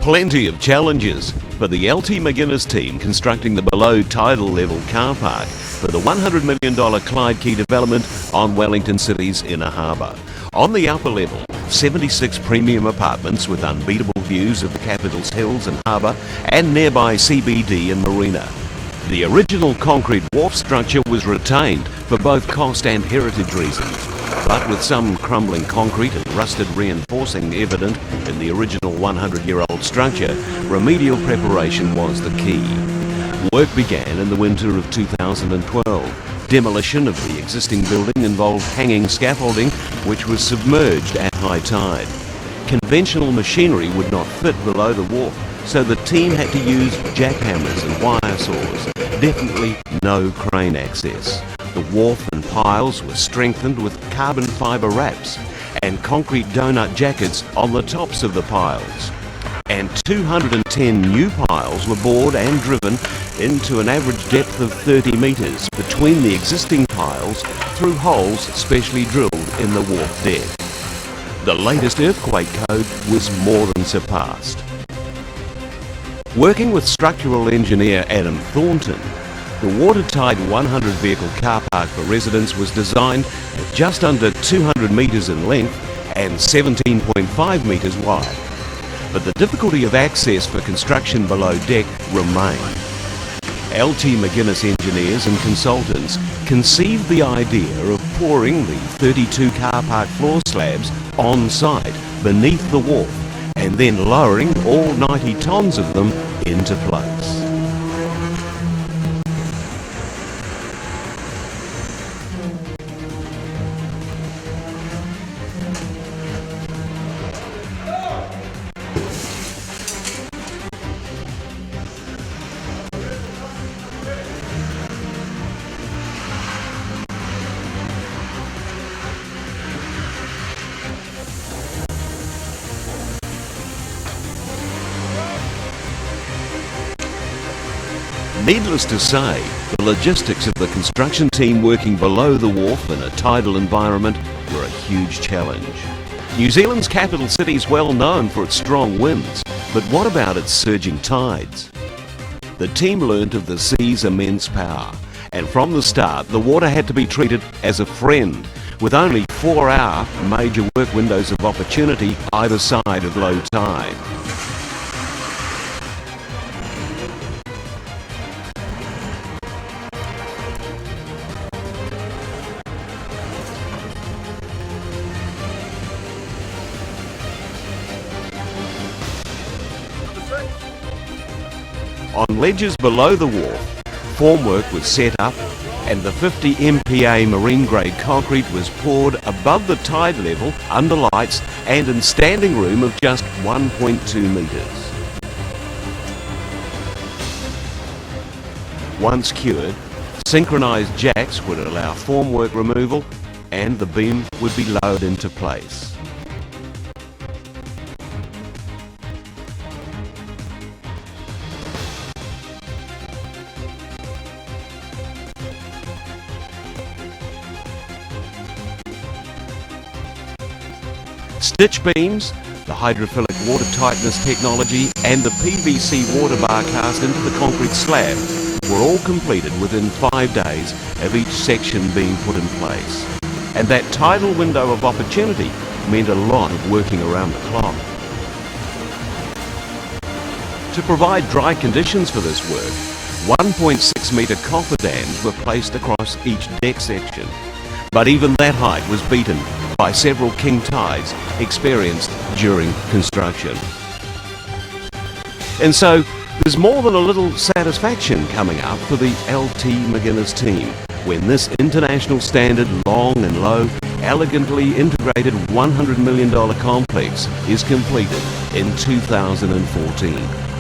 Plenty of challenges for the L.T.McGuinness team constructing the below tidal level car park for the $100 million Clyde Quay development on Wellington City's inner harbour. On the upper level, 76 premium apartments with unbeatable views of the capital's hills and harbour and nearby CBD and marina. The original concrete wharf structure was retained for both cost and heritage reasons, but with some crumbling concrete and rusted reinforcing evident in the original 100-year-old structure, remedial preparation was the key. Work began in the winter of 2012. Demolition of the existing building involved hanging scaffolding, which was submerged at high tide. Conventional machinery would not fit below the wharf, so the team had to use jackhammers and wire saws. Definitely no crane access. The wharf and piles were strengthened with carbon fibre wraps and concrete donut jackets on the tops of the piles. And 210 new piles were bored and driven into an average depth of 30 metres between the existing piles through holes specially drilled in the wharf deck. The latest earthquake code was more than surpassed. Working with structural engineer Adam Thornton, the watertight 100 vehicle car park for residents was designed at just under 200 metres in length and 17.5 metres wide. But the difficulty of access for construction below deck remained. L.T.McGuinness engineers and consultants conceived the idea of pouring the 32 car park floor slabs on site beneath the wharf and then lowering all 90 tonnes of them into place. Needless to say, the logistics of the construction team working below the wharf in a tidal environment were a huge challenge. New Zealand's capital city is well known for its strong winds, but what about its surging tides? The team learnt of the sea's immense power, and from the start the water had to be treated as a friend, with only 4-hour major work windows of opportunity either side of low tide. On ledges below the wharf, formwork was set up and the 50 MPa marine grade concrete was poured above the tide level under lights and in standing room of just 1.2 metres. Once cured, synchronised jacks would allow formwork removal and the beam would be lowered into place. Stitch beams, the hydrophilic water tightness technology and the PVC water bar cast into the concrete slab were all completed within 5 days of each section being put in place. And that tidal window of opportunity meant a lot of working around the clock. To provide dry conditions for this work, 1.6 metre cofferdams were placed across each deck section. But even that height was beaten by several king tides experienced during construction. And so there's more than a little satisfaction coming up for the L.T.McGuinness team when this international standard long and low, elegantly integrated $100 million complex is completed in 2014.